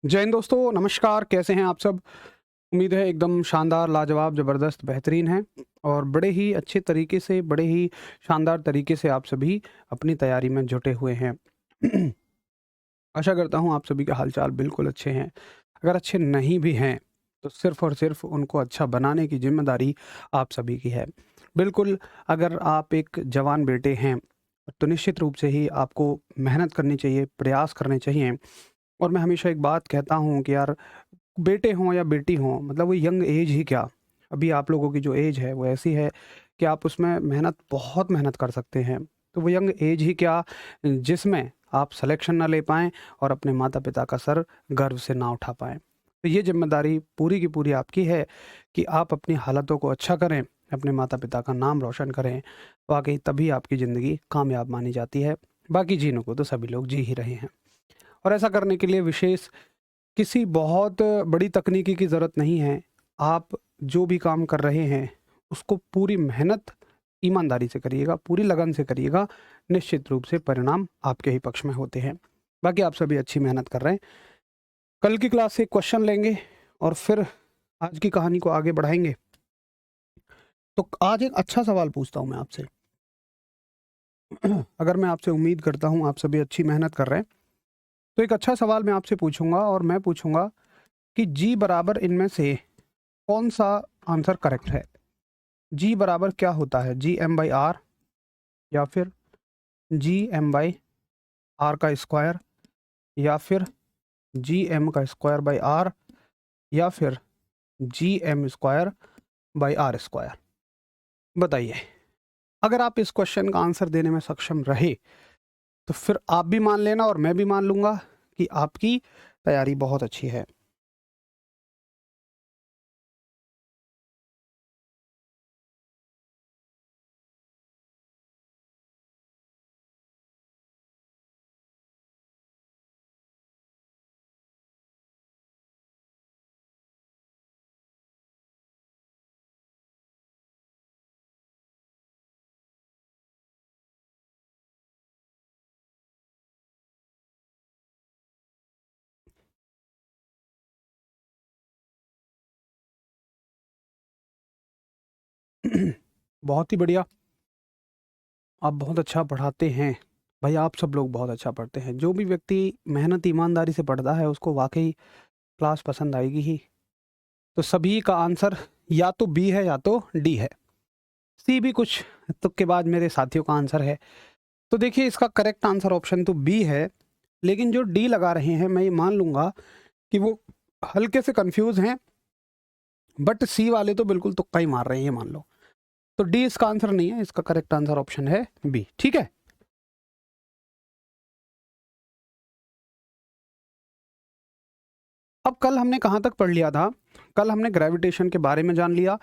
जय हिंद दोस्तों, नमस्कार। कैसे हैं आप सब? उम्मीद है एकदम शानदार, लाजवाब, ज़बरदस्त, बेहतरीन हैं और बड़े ही अच्छे तरीके से, बड़े ही शानदार तरीके से आप सभी अपनी तैयारी में जुटे हुए हैं। आशा करता हूँ आप सभी के हाल-चाल बिल्कुल अच्छे हैं। अगर अच्छे नहीं भी हैं, तो सिर्फ़ और सिर्फ़ उनको अच्छा बनाने की ज़िम्मेदारी आप सभी की है। बिल्कुल, अगर आप एक जवान बेटे हैं, तो निश्चित रूप से ही आपको मेहनत करनी चाहिए, प्रयास करने चाहिए और मैं हमेशा एक बात कहता हूँ कि यार बेटे हों या बेटी हों, मतलब वो यंग एज ही क्या, अभी आप लोगों की जो एज है वो ऐसी है कि आप उसमें बहुत मेहनत कर सकते हैं। तो वो यंग एज ही क्या जिसमें आप सिलेक्शन ना ले पाएँ और अपने माता-पिता का सर गर्व से ना उठा पाएँ। तो ये ज़िम्मेदारी पूरी की पूरी आपकी है कि आप अपनी हालातों को अच्छा करें, अपने माता-पिता का नाम रोशन करें। वाक़ई तभी आपकी ज़िंदगी कामयाब मानी जाती है। बाकी जीनों को तो सभी लोग जी ही रहे हैं और ऐसा करने के लिए विशेष किसी बहुत बड़ी तकनीकी की ज़रूरत नहीं है। आप जो भी काम कर रहे हैं, उसको पूरी मेहनत, ईमानदारी से करिएगा, पूरी लगन से करिएगा, निश्चित रूप से परिणाम आपके ही पक्ष में होते हैं। बाकी आप सभी अच्छी मेहनत कर रहे हैं। कल की क्लास से क्वेश्चन लेंगे और फिर आज की कहानी को आगे बढ़ाएँगे। तो आज एक अच्छा सवाल पूछता हूँ मैं आपसे। अगर मैं आपसे उम्मीद करता हूँ आप सभी अच्छी मेहनत कर रहे हैं, तो एक अच्छा सवाल मैं आपसे पूछूँगा और मैं पूछूँगा कि जी बराबर इनमें से कौन-सा आंसर करेक्ट है? जी बराबर क्या होता है? जी एम बाई आर या फिर जी एम बाई आर का स्क्वायर या फिर जी एम का स्क्वायर बाई आर या फिर G M square by R square? बताइए। अगर आप इस क्वेश्चन का आंसर देने में सक्षम रहे, तो फिर आप भी मान लेना और मैं भी मान लूँगा कि आपकी तैयारी बहुत अच्छी है। बहुत ही बढ़िया, आप बहुत अच्छा पढ़ाते हैं। भाई आप सब लोग बहुत अच्छा पढ़ते हैं। जो भी व्यक्ति मेहनत ईमानदारी से पढ़ता है उसको वाक़ई क्लास पसंद आएगी ही। तो सभी का आंसर या तो बी है या तो डी है। सी भी कुछ तुक्केबाज़ मेरे साथियों का आंसर है। तो देखिए इसका करेक्ट आंसर ऑप्शन तो बी है, लेकिन जो डी लगा रहे हैं मैं ये मान लूँगा कि वो हल्के से कन्फ्यूज़ हैं, बट सी वाले तो बिल्कुल तुक्का ही मार रहे हैं ये मान लो। तो डी इसका आंसर नहीं है, इसका करेक्ट आंसर ऑप्शन है बी, ठीक है? अब कल हमने कहाँ तक पढ़ लिया था? कल हमने ग्रेविटेशन के बारे में जान लिया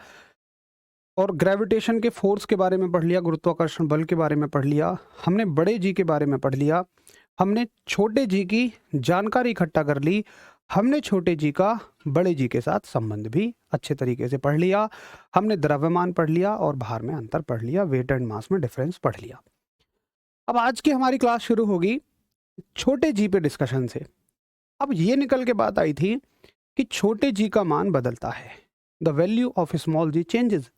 और ग्रेविटेशन के फ़ोर्स के बारे में पढ़ लिया, गुरुत्वाकर्षण बल के बारे में पढ़ लिया, हमने बड़े जी के बारे में पढ़ लिया, हमने छोटे जी की जानकारी इकट्ठा कर ली, हमने छोटे जी का बड़े जी के साथ संबंध भी अच्छे तरीके से पढ़ लिया, हमने द्रव्यमान पढ़ लिया और भार में अंतर पढ़ लिया, वेट एंड मास में डिफरेंस पढ़ लिया। अब आज की हमारी क्लास शुरू होगी छोटे जी पे डिस्कशन से। अब ये निकल के बात आई थी कि छोटे जी का मान बदलता है, the value of small G changes.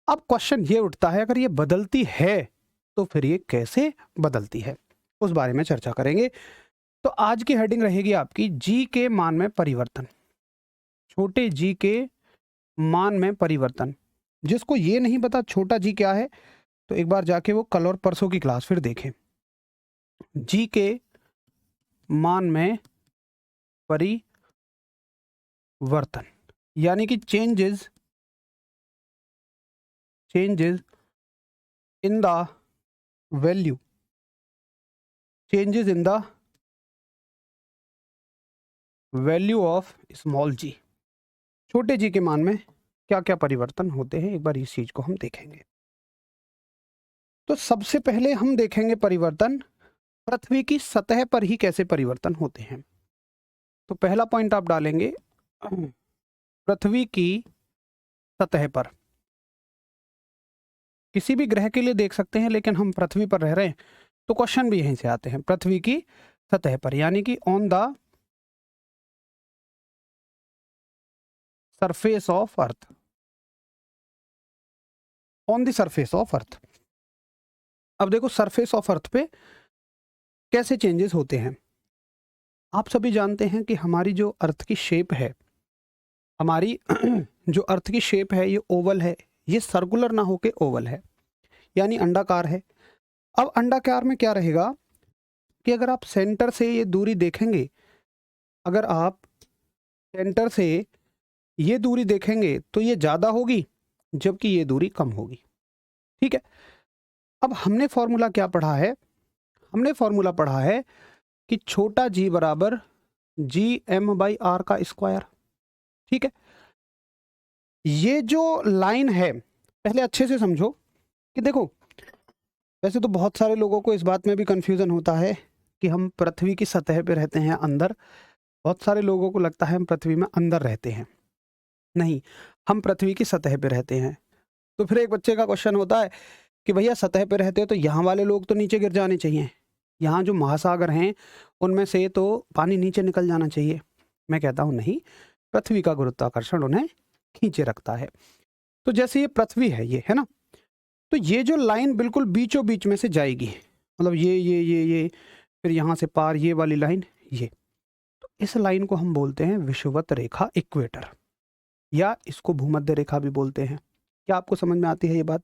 अब क्वेश्चन ये उठता है, अगर ये बदलती है तो फिर ये कैसे बदलती है, उस बारे में चर्चा करेंगे। तो आज की हेडिंग रहेगी आपकी जी के मान में परिवर्तन, छोटे जी के मान में परिवर्तन। जिसको ये नहीं पता छोटा जी क्या है, तो एक बार जाके वो कल और परसों की क्लास फिर देखें। जी के मान में परिवर्तन यानी कि changes in the value, changes in the value of small G. छोटे जी के मान में क्या क्या परिवर्तन होते हैं, एक बार इस चीज को हम देखेंगे। तो सबसे पहले हम देखेंगे परिवर्तन पृथ्वी की सतह पर ही कैसे परिवर्तन होते हैं। तो पहला पॉइंट आप डालेंगे पृथ्वी की सतह पर। किसी भी ग्रह के लिए देख सकते हैं, लेकिन हम पृथ्वी पर रह रहे हैं तो क्वेश्चन भी यहीं से आते हैं, पृथ्वी की सतह पर यानी कि on the surface of earth, on the surface of earth. अब देखो सरफेस ऑफ अर्थ पे कैसे चेंजेस होते हैं। आप सभी जानते हैं कि हमारी जो अर्थ की शेप है, हमारी जो अर्थ की शेप है ये ओवल है, ये सर्कुलर ना होके ओवल है, यानी अंडाकार है। अब अंडाकार में क्या रहेगा कि अगर आप सेंटर से ये दूरी देखेंगे, अगर आप सेंटर से ये दूरी देखेंगे तो ये ज़्यादा होगी जबकि ये दूरी कम होगी। ठीक है, अब हमने फॉर्मूला क्या पढ़ा है, हमने फॉर्मूला पढ़ा है कि छोटा जी बराबर जी एम बाई आर का स्क्वायर। ठीक है, ये जो लाइन है पहले अच्छे से समझो कि देखो, वैसे तो बहुत सारे लोगों को इस बात में भी कंफ्यूजन होता है कि हम पृथ्वी की सतह पे रहते हैं अंदर, बहुत सारे लोगों को लगता है हम पृथ्वी में अंदर रहते हैं। नहीं, हम पृथ्वी की सतह पे रहते हैं। तो फिर एक बच्चे का क्वेश्चन होता है कि भैया सतह पे रहते हैं तो यहाँ वाले लोग तो नीचे गिर जाने चाहिए, यहाँ जो महासागर हैं उनमें से तो पानी नीचे निकल जाना चाहिए। मैं कहता हूँ नहीं, पृथ्वी का गुरुत्वाकर्षण उन्हें खींचे रखता है। तो जैसे ये पृथ्वी है, ये है ना, तो ये जो लाइन बिल्कुल बीचों बीच में से जाएगी, मतलब ये फिर यहाँ से पार ये वाली लाइन, ये, तो इस लाइन को हम बोलते हैं विषुवत रेखा, इक्वेटर, या इसको भूमध्य रेखा भी बोलते हैं। क्या आपको समझ में आती है ये बात?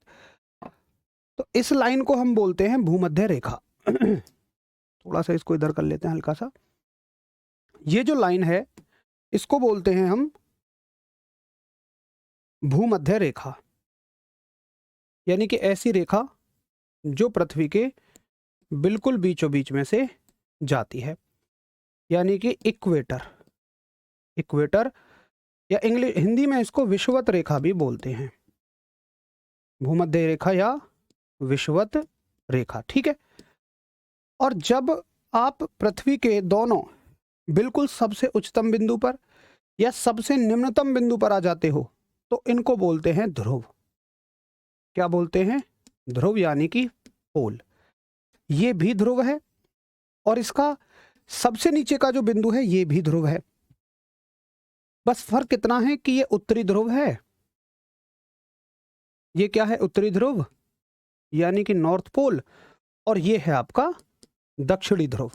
तो इस लाइन को हम बोलते हैं भूमध्य रेखा। थोड़ा सा इसको इधर कर लेते हैं हल्का सा। ये जो लाइन है इसको बोलते हैं हम भूमध्य रेखा, यानी कि ऐसी रेखा जो पृथ्वी के बिल्कुल बीचों बीच में से जाती है, यानी कि इक्वेटर। इक्वेटर या इंग्लिश हिंदी में इसको विषुवत रेखा भी बोलते हैं, भूमध्य रेखा या विषुवत रेखा। ठीक है, और जब आप पृथ्वी के दोनों बिल्कुल सबसे उच्चतम बिंदु पर या सबसे निम्नतम बिंदु पर आ जाते हो तो इनको बोलते हैं ध्रुव। क्या बोलते हैं? ध्रुव, यानी कि पोल। ये भी ध्रुव है और इसका सबसे नीचे का जो बिंदु है ये भी ध्रुव है। बस फर्क इतना है कि ये उत्तरी ध्रुव है, ये क्या है? उत्तरी ध्रुव, यानी कि नॉर्थ पोल, और ये है आपका दक्षिणी ध्रुव।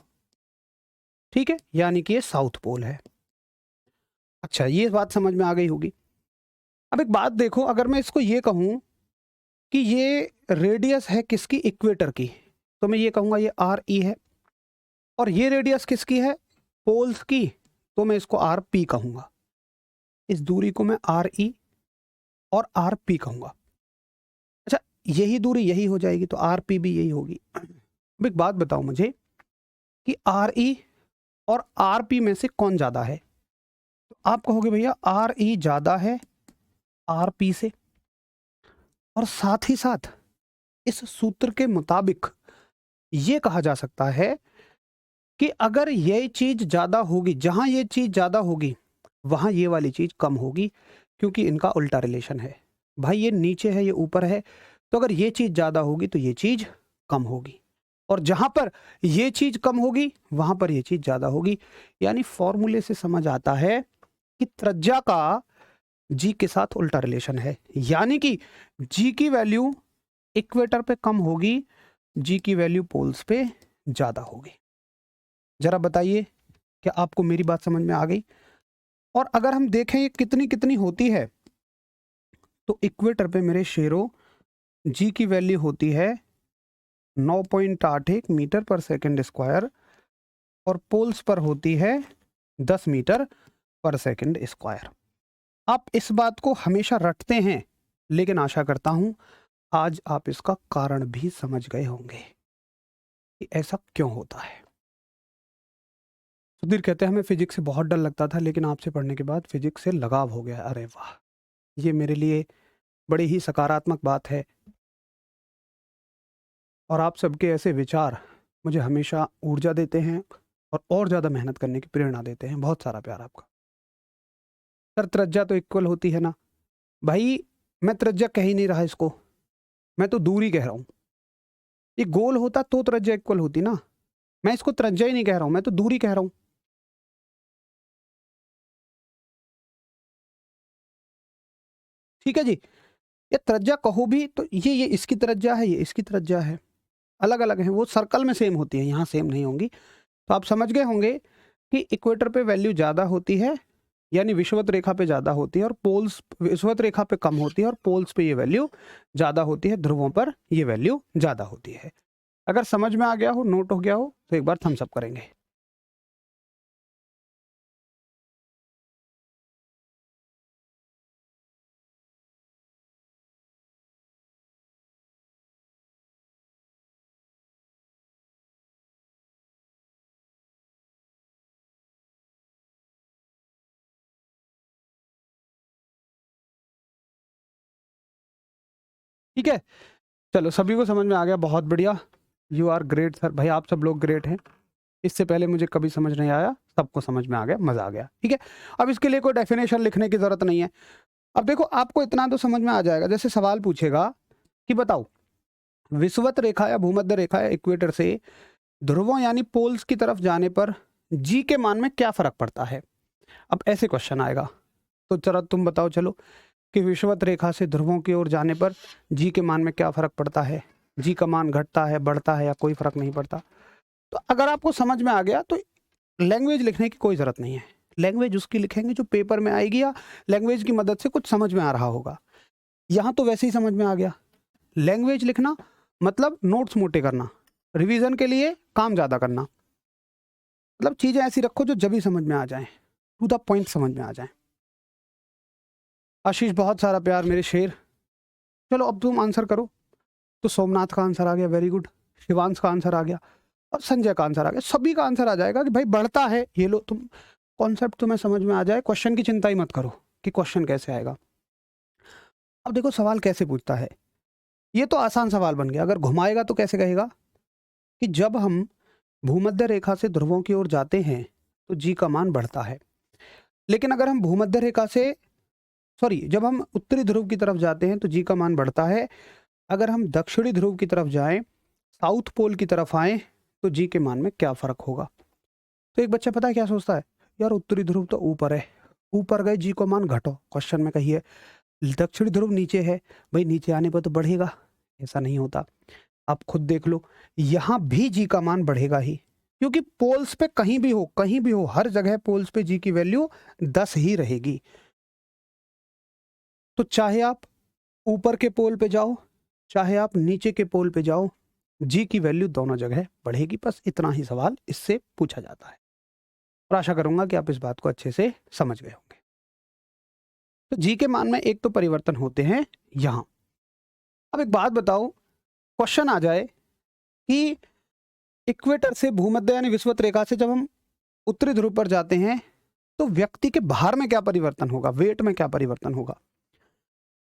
ठीक है, यानी कि ये साउथ पोल है। अच्छा, ये बात समझ में आ गई होगी। अब एक बात देखो, अगर मैं इसको ये कहूं कि ये रेडियस है किसकी? इक्वेटर की, तो मैं ये कहूंगा ये आर ई है, और ये रेडियस किसकी है? पोल्स की, तो मैं इसको आर पी कहूंगा। इस दूरी को मैं आर ई और आर पी कहूंगा। अच्छा, यही दूरी यही हो जाएगी तो आर पी भी यही होगी। अब एक बात बताओ मुझे कि आर ई और आर पी में से कौन ज्यादा है? तो आप कहोगे भैया आर ई ज्यादा है आर पी से, और साथ ही साथ इस सूत्र के मुताबिक ये कहा जा सकता है कि अगर ये चीज ज्यादा होगी, जहां ये चीज ज्यादा होगी वहां ये वाली चीज कम होगी, क्योंकि इनका उल्टा रिलेशन है। भाई ये नीचे है ये ऊपर है, तो अगर ये चीज ज्यादा होगी तो ये चीज कम होगी, और जहां पर ये चीज कम होगी वहां पर ये चीज ज्यादा होगी। यानी फॉर्मूले से समझ आता है कि त्रिज्या का जी के साथ उल्टा रिलेशन है, यानी कि जी की वैल्यू इक्वेटर पे कम होगी, जी की वैल्यू पोल्स पे ज्यादा होगी। जरा बताइए, क्या आपको मेरी बात समझ में आ गई? और अगर हम देखें ये कितनी कितनी होती है, तो इक्वेटर पे मेरे शेरों जी की वैल्यू होती है 9.81 मीटर पर सेकंड स्क्वायर, और पोल्स पर होती है 10 मीटर पर सेकंड स्क्वायर। आप इस बात को हमेशा रटते हैं, लेकिन आशा करता हूं आज आप इसका कारण भी समझ गए होंगे कि ऐसा क्यों होता है। सुधीर कहते हैं हमें फिजिक्स से बहुत डर लगता था, लेकिन आपसे पढ़ने के बाद फिजिक्स से लगाव हो गया। अरे वाह, ये मेरे लिए बड़ी ही सकारात्मक बात है, और आप सबके ऐसे विचार मुझे हमेशा ऊर्जा देते हैं और ज़्यादा मेहनत करने की प्रेरणा देते हैं। बहुत सारा प्यार आपका। सर त्रिज्या तो इक्वल होती है ना? भाई मैं त्रिज्या कह ही नहीं रहा इसको, मैं तो दूरी कह रहा हूँ। ये गोल होता तो त्रिज्या इक्वल होती ना, मैं इसको त्रिज्या ही नहीं कह रहा हूँ, मैं तो दूरी कह रहा हूँ। ठीक है जी। ये त्रिज्या कहो भी तो ये इसकी त्रिज्या है, ये इसकी त्रिज्या है, अलग अलग है, वो सर्कल में सेम होती है, यहाँ सेम नहीं होंगी। तो आप समझ गए होंगे कि इक्वेटर पे वैल्यू ज़्यादा होती है, यानी विषुवत रेखा पे ज़्यादा होती है, और पोल्स विषुवत रेखा पे कम होती है, और पोल्स पे ये वैल्यू ज़्यादा होती है, ध्रुवों पर ये वैल्यू ज़्यादा होती है। अगर समझ में आ गया हो, नोट हो गया हो, तो एक बार थम्स अप करेंगे। ठीक है, चलो सभी को समझ में आ गया, बहुत बढ़िया। यू आर ग्रेट सर, भाई आप सब लोग ग्रेट हैं। इससे पहले मुझे कभी समझ नहीं आया, सबको समझ में आ गया, मज़ा आ गया। ठीक है, अब इसके लिए कोई डेफिनेशन लिखने की ज़रूरत नहीं है। अब देखो, आपको इतना तो समझ में आ जाएगा, जैसे सवाल पूछेगा कि बताओ विषुवत रेखा या भूमध्य रेखा या इक्वेटर से ध्रुवों यानी पोल्स की तरफ जाने पर जी के मान में क्या फ़र्क पड़ता है। अब ऐसे क्वेश्चन आएगा, तो जरा तुम बताओ चलो कि विषुवत रेखा से ध्रुवों की ओर जाने पर जी के मान में क्या फ़र्क पड़ता है। जी का मान घटता है, बढ़ता है, या कोई फ़र्क नहीं पड़ता। तो अगर आपको समझ में आ गया तो लैंग्वेज लिखने की कोई ज़रूरत नहीं है। लैंग्वेज उसकी लिखेंगे जो पेपर में आएगी, या लैंग्वेज की मदद से कुछ समझ में आ रहा होगा। यहाँ तो वैसे ही समझ में आ गया। लैंग्वेज लिखना मतलब नोट्स मोटे करना, रिवीजन के लिए काम ज़्यादा करना, मतलब चीज़ें ऐसी रखो जो जब भी समझ में आ जाएं, टू द पॉइंट समझ में आ जाएं। आशीष बहुत सारा प्यार मेरे शेर। चलो अब तुम आंसर करो। तो सोमनाथ का आंसर आ गया, वेरी गुड। शिवांश का आंसर आ गया, और संजय का आंसर आ गया। सभी का आंसर आ जाएगा कि भाई बढ़ता है। ये लो, तुम कॉन्सेप्ट तुम्हें समझ में आ जाए, क्वेश्चन की चिंता ही मत करो कि क्वेश्चन कैसे आएगा। अब देखो सवाल कैसे पूछता है, ये तो आसान सवाल बन गया। अगर घुमाएगा तो कैसे कहेगा कि जब हम भूमध्य रेखा से ध्रुवों की ओर जाते हैं तो जी का मान बढ़ता है। लेकिन अगर हम भूमध्य रेखा से जब हम उत्तरी ध्रुव की तरफ जाते हैं तो जी का मान बढ़ता है। अगर हम दक्षिणी ध्रुव की तरफ जाएं, साउथ पोल की तरफ आएं, तो जी के मान में क्या फर्क होगा। तो एक बच्चा पता है क्या सोचता है, यार उत्तरी ध्रुव तो ऊपर है, ऊपर गए जी को मान घटो, क्वेश्चन में कहिए दक्षिणी ध्रुव नीचे है, भाई नीचे आने पर तो बढ़ेगा। ऐसा नहीं होता, आप खुद देख लो, यहाँ भी जी का मान बढ़ेगा ही, क्योंकि पोल्स पे कहीं भी हो हर जगह पोल्स पे जी की वैल्यू 10 ही रहेगी। तो चाहे आप ऊपर के पोल पे जाओ, चाहे आप नीचे के पोल पे जाओ, जी की वैल्यू दोनों जगह बढ़ेगी। बस इतना ही सवाल इससे पूछा जाता है, और आशा करूंगा कि आप इस बात को अच्छे से समझ गए होंगे। तो जी के मान में एक तो परिवर्तन होते हैं यहां। अब एक बात बताओ, क्वेश्चन आ जाए कि इक्वेटर से भूमध्य यानी विषुवत रेखा से जब हम उत्तरी ध्रुव पर जाते हैं तो व्यक्ति के भार में क्या परिवर्तन होगा, वेट में क्या परिवर्तन होगा।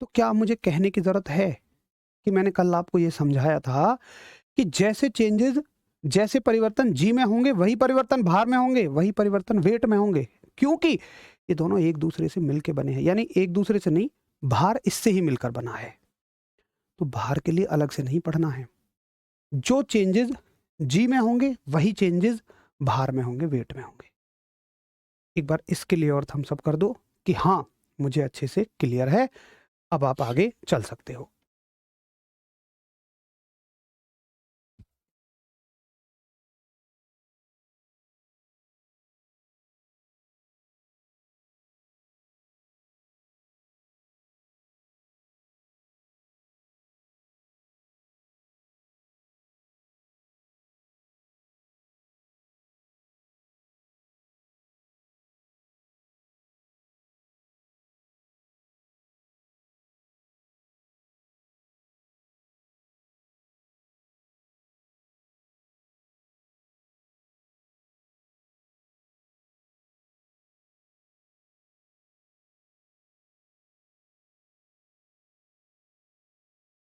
तो क्या मुझे कहने की जरूरत है कि मैंने कल आपको यह समझाया था कि जैसे परिवर्तन जी में होंगे वही परिवर्तन भार में होंगे, वही परिवर्तन वेट में होंगे, क्योंकि ये दोनों एक दूसरे से मिलकर बने हैं। यानी एक दूसरे से नहीं, भार इससे ही मिलकर बना है। तो भार के लिए अलग से नहीं पढ़ना है, जो चेंजेस जी में होंगे वही चेंजेस भार में होंगे, वेट में होंगे। एक बार इसके लिए और थम्स अप कर दो कि हाँ मुझे अच्छे से क्लियर है, अब आप आगे चल सकते हो।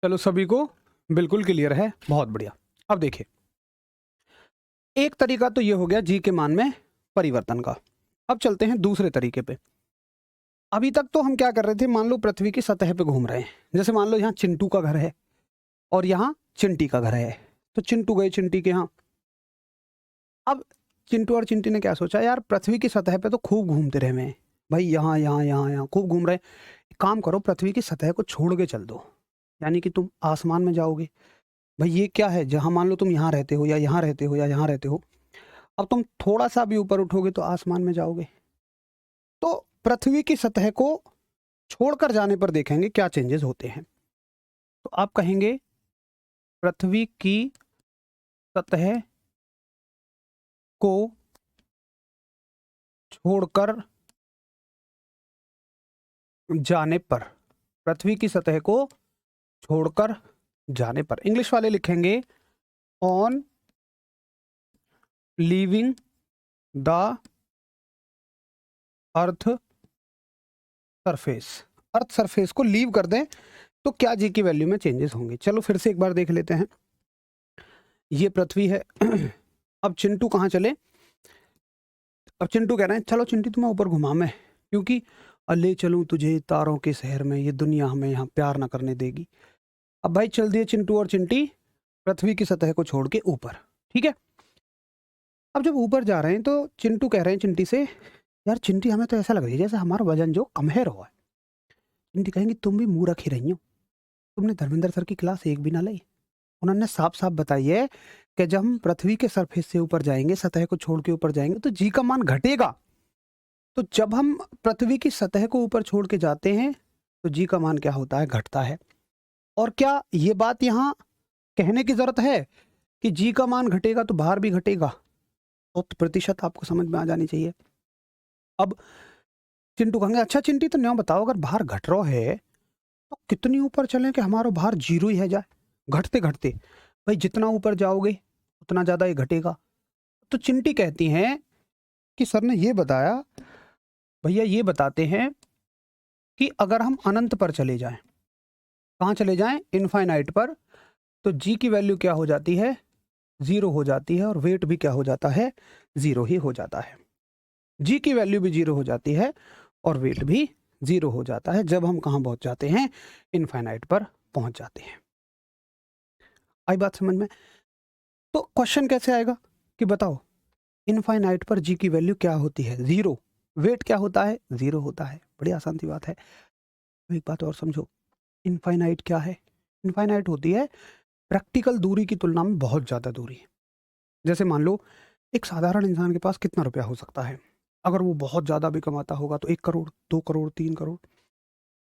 चलो सभी को बिल्कुल क्लियर है, बहुत बढ़िया। अब देखिए, एक तरीका तो ये हो गया जी के मान में परिवर्तन का। अब चलते हैं दूसरे तरीके पे। अभी तक तो हम क्या कर रहे थे, मान लो पृथ्वी की सतह पे घूम रहे हैं। जैसे मान लो यहाँ चिंटू का घर है और यहाँ चिंटी का घर है, तो चिंटू गए चिंटी के यहाँ। अब चिंटू और चिंटी ने क्या सोचा, यार पृथ्वी की सतह पे तो खूब घूमते रहे हैं भाई, यहाँ यहाँ यहाँ यहाँ खूब घूम रहे हैं, एक काम करो, पृथ्वी की सतह को छोड़ के चल दो, यानी कि तुम आसमान में जाओगे। भाई ये क्या है, जहाँ मान लो तुम यहाँ रहते हो या यहाँ रहते हो या यहाँ रहते हो, अब तुम थोड़ा सा भी ऊपर उठोगे तो आसमान में जाओगे। तो पृथ्वी की सतह को छोड़कर जाने पर देखेंगे क्या चेंजेस होते हैं। तो आप कहेंगे पृथ्वी की सतह को छोड़कर जाने पर, पृथ्वी की सतह को छोड़कर जाने पर, इंग्लिश वाले लिखेंगे on leaving the earth surface. Earth surface को लीव कर दें तो क्या जी की वैल्यू में चेंजेस होंगे। चलो फिर से एक बार देख लेते हैं। ये पृथ्वी है। अब चिंटू कहाँ चले, अब चिंटू कह रहे हैं चलो चिंटी तुम्हें ऊपर घुमा मैं, क्योंकि ले चलूं तुझे तारों के शहर में, ये दुनिया हमें यहाँ प्यार ना करने देगी। अब भाई चल दिए चिंटू और चिंटी पृथ्वी की सतह को छोड़ के ऊपर, ठीक है। अब जब ऊपर जा रहे हैं तो चिंटू कह रहे हैं चिंटी से, यार चिंटी हमें तो ऐसा लग रही है जैसे हमारा वजन जो कम है रहा है। चिंटी कहेंगी तुम भी मुंह रखी रही हो, तुमने धर्मेंद्र सर की क्लास एक भी ना ली। उन्होंने साफ साफ बताई है कि जब हम पृथ्वी के सरफेस से ऊपर जाएंगे, सतह को छोड़ के ऊपर जाएंगे तो जी का मान घटेगा। तो जब हम पृथ्वी की सतह को ऊपर छोड़ के जाते हैं तो जी का मान क्या होता है, घटता है। और क्या ये बात यहाँ कहने की जरूरत है कि जी का मान घटेगा तो भार भी घटेगा? तो प्रतिशत आपको समझ में आ जानी चाहिए। अब चिंटू कहेंगे अच्छा चिंटी तो न्यों बताओ, अगर भार घट रहा है तो कितनी ऊपर चलें कि हमारा भार जीरो ही है जाए, घटते घटते। भाई जितना ऊपर जाओगे उतना ज़्यादा ही घटेगा। तो चिंटी कहती हैं कि सर ने ये बताया, भैया ये बताते हैं कि अगर हम अनंत पर चले जाएं, कहाँ चले जाएं, इनफाइनाइट पर, तो जी की वैल्यू क्या हो जाती है, जीरो हो जाती है, और वेट भी क्या हो जाता है, जीरो ही हो जाता है। जी की वैल्यू भी जीरो हो जाती है और वेट भी जीरो हो जाता है जब हम कहाँ पहुंच जाते हैं, इनफाइनाइट पर पहुंच जाते हैं। आई बात समझ में? तो क्वेश्चन कैसे आएगा कि बताओ इनफाइनाइट पर जी की वैल्यू क्या होती है, जीरो, वेट क्या होता है, जीरो होता है। बड़ी आसान सी बात है। एक बात और समझो, इनफाइनाइट क्या है, इनफाइनाइट होती है प्रैक्टिकल दूरी की तुलना में बहुत ज़्यादा दूरी। जैसे मान लो एक साधारण इंसान के पास कितना रुपया हो सकता है, अगर वो बहुत ज़्यादा भी कमाता होगा तो 1 करोड़, 2 करोड़, 3 करोड़।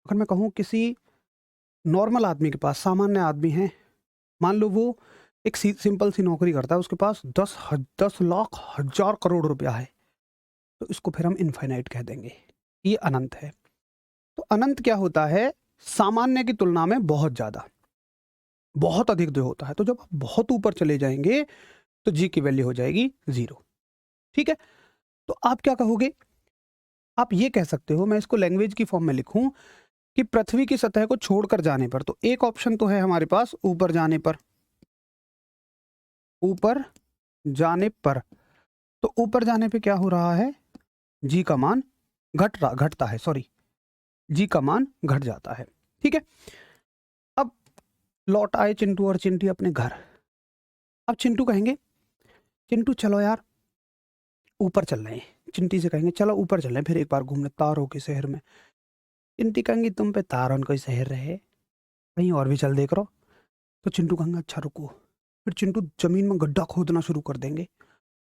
अगर मैं कहूँ किसी नॉर्मल आदमी के पास, सामान्य आदमी है, मान लो वो एक सिंपल सी नौकरी करता है, उसके पास 10 लाख हजार करोड़ रुपया है, तो इसको फिर हम इनफाइनाइट कह देंगे, ये अनंत है। तो अनंत क्या होता है, सामान्य की तुलना में बहुत ज़्यादा, बहुत अधिक जो होता है। तो जब आप बहुत ऊपर चले जाएंगे तो जी की वैल्यू हो जाएगी जीरो, ठीक है। तो आप क्या कहोगे, आप ये कह सकते हो, मैं इसको लैंग्वेज की फॉर्म में लिखूं कि पृथ्वी की सतह को छोड़कर जाने पर, तो एक ऑप्शन तो है हमारे पास ऊपर जाने पर, ऊपर जाने पर, तो ऊपर जाने पे क्या हो रहा है, जी का मान घटता है, सॉरी, जी का मान घट जाता है, ठीक है। अब लौट आए चिंटू और चिंटी अपने घर। अब चिंटू कहेंगे चिंटू चलो यार ऊपर चल रहे हैं, चिंटी से कहेंगे चलो ऊपर चल रहे हैं फिर एक बार घूमने तारों के शहर में। चिंटी कहेंगी तुम पे तारों कोई शहर रहे, कहीं और भी चल देख रहो। तो चिंटू कहेंगे अच्छा रुको, फिर चिंटू जमीन में गड्ढा खोदना शुरू कर देंगे,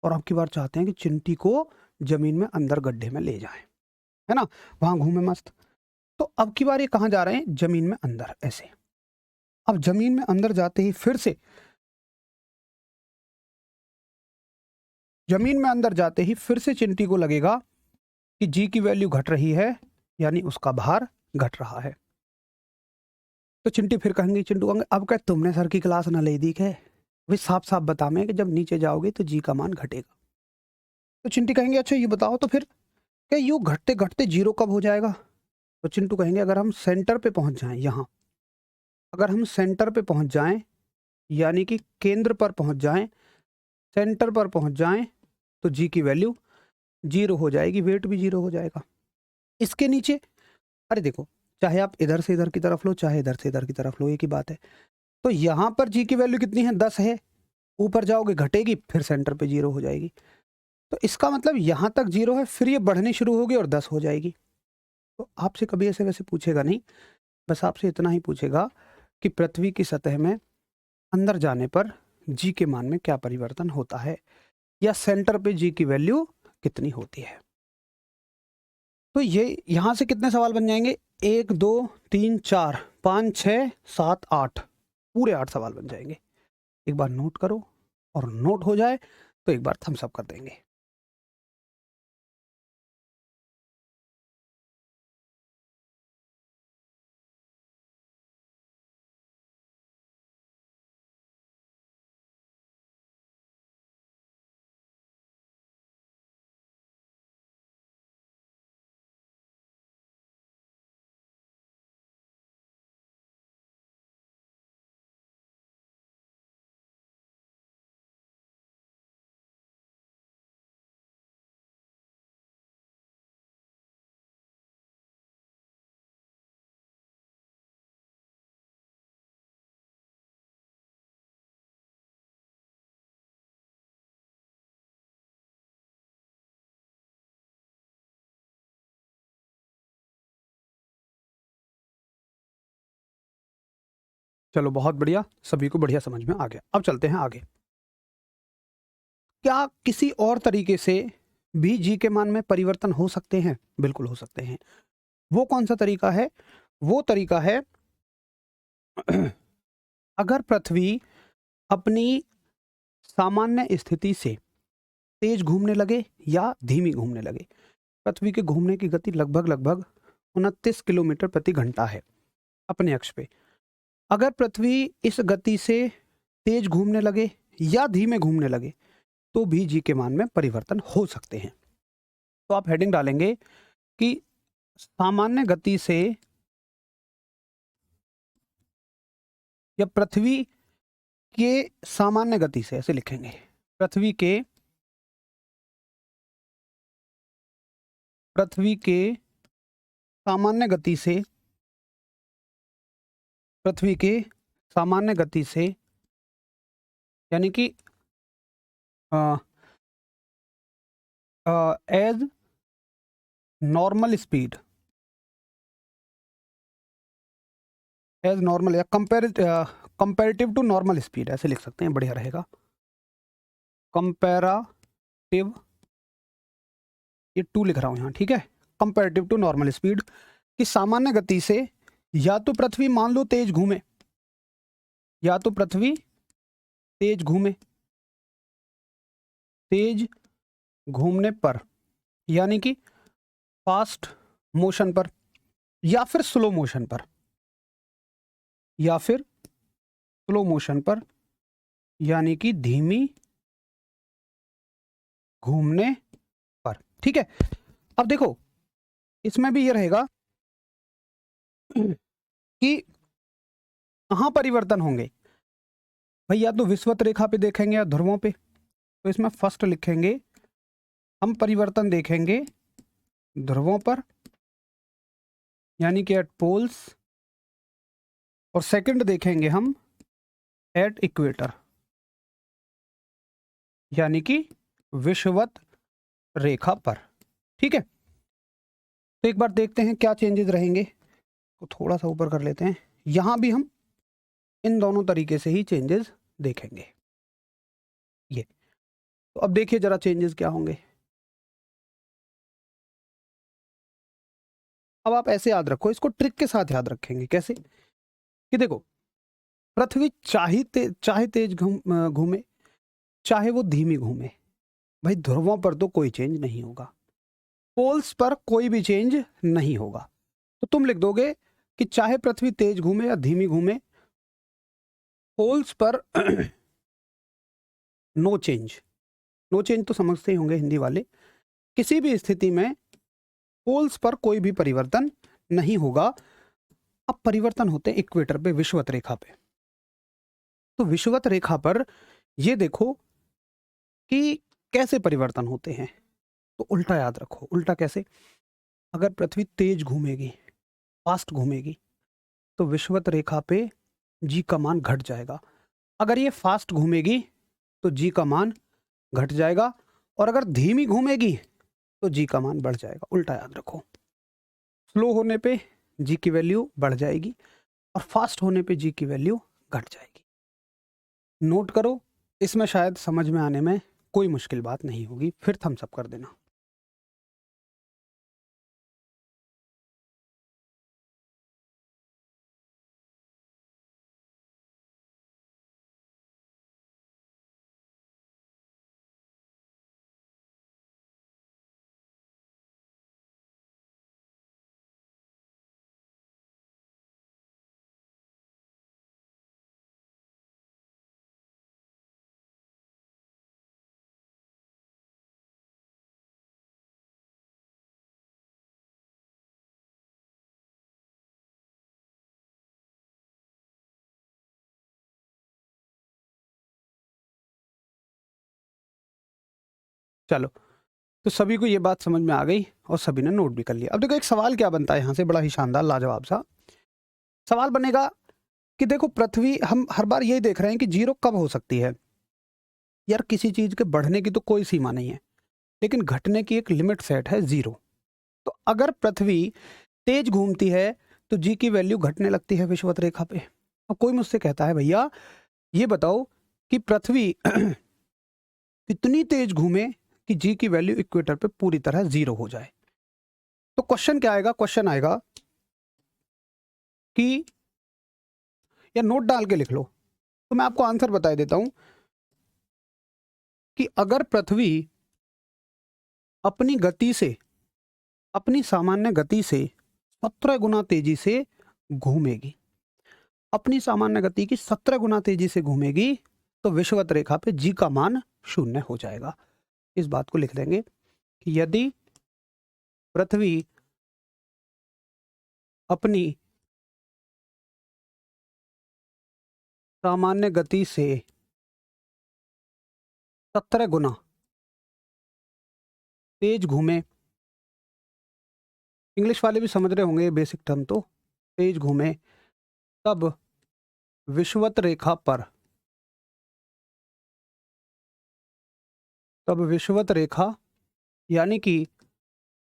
और अब की बार चाहते हैं कि चिंटी को जमीन में अंदर गड्ढे में ले जाएं, है ना, वहां घूमे मस्त। तो अब की बार ये कहाँ जा रहे हैं, जमीन में अंदर, ऐसे। अब जमीन में अंदर जाते ही फिर से, जमीन में अंदर जाते ही फिर से चिंटी को लगेगा कि जी की वैल्यू घट रही है, यानी उसका भार घट रहा है। तो चिंटी फिर कहेंगे, चिंटू कहेंगे अब क्या तुमने सर की क्लास ना ले दी है, वे साफ साफ बता में कि जब नीचे जाओगे तो जी का मान घटेगा। तो चिंटी कहेंगे अच्छा ये बताओ तो फिर क्या यूं घटते घटते जीरो कब हो जाएगा। तो चिंटू कहेंगे अगर हम सेंटर पे पहुंच जाएं, यहाँ अगर हम सेंटर पे पहुंच जाएं, यानी कि केंद्र पर पहुंच जाएं, सेंटर पर पहुंच जाएं, तो जी की वैल्यू जीरो हो जाएगी, वेट भी जीरो हो जाएगा। इसके नीचे, अरे देखो, चाहे आप इधर से इधर की तरफ लो, चाहे इधर से इधर की तरफ लो, एक ही बात है। तो यहाँ पर जी की वैल्यू कितनी है, 10 है, ऊपर जाओगे घटेगी, फिर सेंटर पे जीरो हो जाएगी। तो इसका मतलब यहाँ तक जीरो है, फिर ये बढ़नी शुरू होगी और 10 हो जाएगी। तो आपसे कभी ऐसे वैसे पूछेगा नहीं, बस आपसे इतना ही पूछेगा कि पृथ्वी की सतह में अंदर जाने पर जी के मान में क्या परिवर्तन होता है, या सेंटर पे जी की वैल्यू कितनी होती है। तो ये यहां से कितने सवाल बन जाएंगे, 1 2 3 4 5 6 7 8, पूरे 8 सवाल बन जाएंगे। एक बार नोट करो, और नोट हो जाए तो एक बार थम्स अप कर देंगे। चलो बहुत बढ़िया, सभी को बढ़िया समझ में आ गया। अब चलते हैं आगे। क्या किसी और तरीके से भी जी के मान में परिवर्तन हो सकते हैं? बिल्कुल हो सकते हैं। वो कौन सा तरीका है? वो तरीका है अगर पृथ्वी अपनी सामान्य स्थिति से तेज घूमने लगे या धीमी घूमने लगे। पृथ्वी के घूमने की गति लगभग लगभग 29 किलोमीटर प्रति घंटा है अपने अक्ष पे। अगर पृथ्वी इस गति से तेज घूमने लगे या धीमे घूमने लगे तो भी जी के मान में परिवर्तन हो सकते हैं। तो आप हेडिंग डालेंगे कि सामान्य गति से या पृथ्वी के सामान्य गति से, ऐसे लिखेंगे, पृथ्वी के सामान्य गति से, पृथ्वी के सामान्य गति से, यानी कि as normal speed, as normal या कंपेरेटिव टू नॉर्मल स्पीड, ऐसे लिख सकते हैं, बढ़िया रहेगा। कंपेरेटिव, ये टू लिख रहा हूं यहां, ठीक है। कंपेरेटिव टू नॉर्मल स्पीड की सामान्य गति से या तो पृथ्वी मान लो तेज घूमे, या तो पृथ्वी तेज घूमे, तेज घूमने पर, यानी कि फास्ट मोशन पर, या फिर स्लो मोशन पर, या फिर स्लो मोशन पर, यानी कि धीमी घूमने पर, ठीक है। अब देखो इसमें भी ये रहेगा कि कहां परिवर्तन होंगे भाई, या तो विषुवत रेखा पे देखेंगे या ध्रुवों पे। तो इसमें फर्स्ट लिखेंगे हम परिवर्तन देखेंगे ध्रुवों पर, यानी कि एट पोल्स, और सेकंड देखेंगे हम एट इक्वेटर, यानी कि विषुवत रेखा पर, ठीक है। तो एक बार देखते हैं क्या चेंजेस रहेंगे। तो थोड़ा सा ऊपर कर लेते हैं, यहां भी हम इन दोनों तरीके से ही चेंजेस देखेंगे। ये तो अब देखिए जरा चेंजेस क्या होंगे। अब आप ऐसे याद रखो, इसको ट्रिक के साथ याद रखेंगे। कैसे? कि देखो पृथ्वी चाहे तेज घूमे, चाहे वो धीमी घूमे, भाई ध्रुवों पर तो कोई चेंज नहीं होगा, पोल्स पर कोई भी चेंज नहीं होगा। तो तुम लिख दोगे कि चाहे पृथ्वी तेज घूमे या धीमी घूमे, पोल्स पर नो चेंज। नो चेंज तो समझते ही होंगे हिंदी वाले, किसी भी स्थिति में पोल्स पर कोई भी परिवर्तन नहीं होगा। अब परिवर्तन होते हैं इक्वेटर पे, विषुवत रेखा पे। तो विषुवत रेखा पर ये देखो कि कैसे परिवर्तन होते हैं। तो उल्टा याद रखो। उल्टा कैसे? अगर पृथ्वी तेज घूमेगी, फास्ट घूमेगी, तो विषुवत रेखा पे जी का मान घट जाएगा। अगर ये फास्ट घूमेगी तो जी का मान घट जाएगा, और अगर धीमी घूमेगी तो जी का मान बढ़ जाएगा। उल्टा याद रखो। स्लो होने पे जी की वैल्यू बढ़ जाएगी और फास्ट होने पे जी की वैल्यू घट जाएगी। नोट करो, इसमें शायद समझ में आने में कोई मुश्किल बात नहीं होगी, फिर थम्स अप कर देना। चलो, तो सभी को ये बात समझ में आ गई और सभी ने नोट भी कर लिया। अब देखो एक सवाल क्या बनता है यहाँ से, बड़ा ही शानदार लाजवाब सा सवाल बनेगा कि देखो पृथ्वी, हम हर बार यही देख रहे हैं कि जीरो कब हो सकती है। यार किसी चीज के बढ़ने की तो कोई सीमा नहीं है, लेकिन घटने की एक लिमिट सेट है, जीरो। तो अगर पृथ्वी तेज घूमती है तो जी की वैल्यू घटने लगती है विषुवत रेखा पे। अब कोई मुझसे कहता है भैया ये बताओ कि पृथ्वी कितनी तेज घूमे कि जी की वैल्यू इक्वेटर पे पूरी तरह जीरो हो जाए। तो क्वेश्चन क्या आएगा, क्वेश्चन आएगा कि, या नोट डाल के लिख लो, तो मैं आपको आंसर बता देता हूं कि अगर पृथ्वी अपनी गति से, अपनी सामान्य गति से 17 गुना तेजी से घूमेगी, अपनी सामान्य गति की 17 गुना तेजी से घूमेगी, तो विषुवत रेखा पे जी का मान 0 हो जाएगा। इस बात को लिख देंगे कि यदि पृथ्वी अपनी सामान्य गति से 17 गुना तेज घूमे, इंग्लिश वाले भी समझ रहे होंगे बेसिक टर्म, तो तेज घूमे, तब विषुवत रेखा पर, तब विषुवत रेखा यानी कि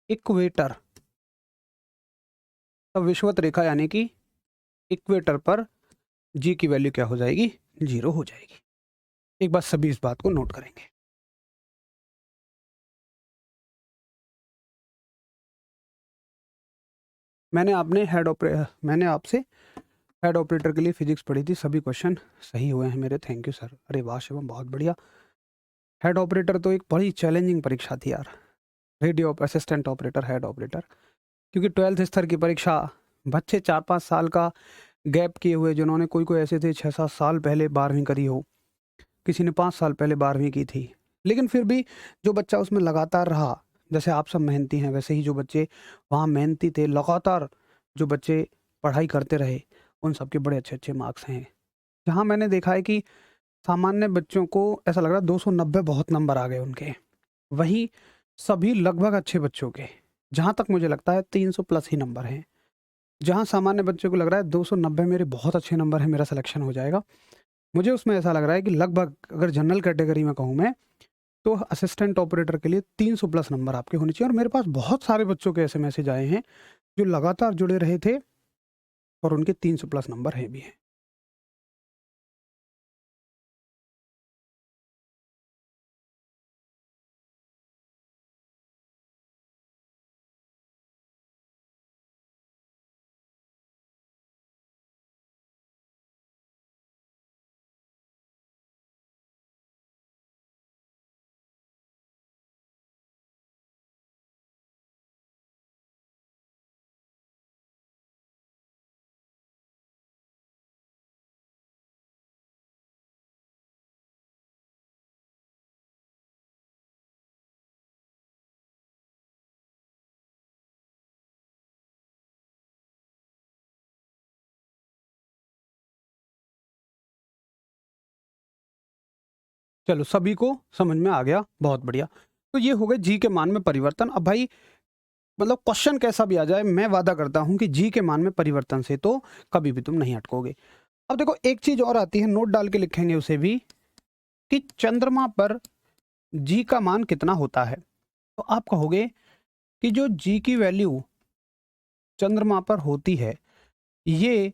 इक्वेटर, तब विषुवत रेखा यानी कि इक्वेटर पर जी की वैल्यू क्या हो जाएगी, जीरो हो जाएगी। एक बार सभी इस बात को नोट करेंगे। मैंने आपसे हेड ऑपरेटर के लिए फिजिक्स पढ़ी थी, सभी क्वेश्चन सही हुए हैं मेरे, थैंक यू सर। अरे वाह शिवम, बहुत बढ़िया। हेड ऑपरेटर तो एक बड़ी चैलेंजिंग परीक्षा थी यार, radio assistant operator, head operator, क्योंकि 12th स्तर की परीक्षा बच्चे 4-5 साल का गैप किए हुए, जिन्होंने कोई कोई ऐसे थे 6-7 साल पहले 12वीं करी हो, किसी ने 5 साल पहले 12वीं की थी, लेकिन फिर भी जो बच्चा उसमें लगातार रहा, जैसे आप सब मेहनती हैं वैसे ही जो बच्चे वहाँ मेहनती थे, लगातार जो बच्चे पढ़ाई करते रहे, उन सबके बड़े अच्छे अच्छे मार्क्स हैं। जहाँ मैंने देखा है कि सामान्य बच्चों को ऐसा लग रहा है 290 बहुत नंबर आ गए उनके, वहीं सभी लगभग अच्छे बच्चों के, जहाँ तक मुझे लगता है 300 प्लस ही नंबर हैं। जहाँ सामान्य बच्चों को लग रहा है 290 मेरे बहुत अच्छे नंबर है, मेरा सिलेक्शन हो जाएगा, मुझे उसमें ऐसा लग रहा है कि लगभग, अगर जनरल कैटेगरी में कहूँ मैं, तो असिस्टेंट ऑपरेटर के लिए 300 प्लस नंबर आपके होने चाहिए। और मेरे पास बहुत सारे बच्चों के ऐसे मैसेज आए हैं जो लगातार जुड़े रहे थे और उनके 300 प्लस नंबर हैं भी हैं। चलो सभी को समझ में आ गया, बहुत बढ़िया। तो ये हो गए जी के मान में परिवर्तन। अब भाई मतलब क्वेश्चन कैसा भी आ जाए, मैं वादा करता हूं कि जी के मान में परिवर्तन से तो कभी भी तुम नहीं अटकोगे। अब देखो एक चीज और आती है, नोट डाल के लिखेंगे उसे भी, कि चंद्रमा पर जी का मान कितना होता है। तो आप कहोगे कि जो जी की वैल्यू चंद्रमा पर होती है, ये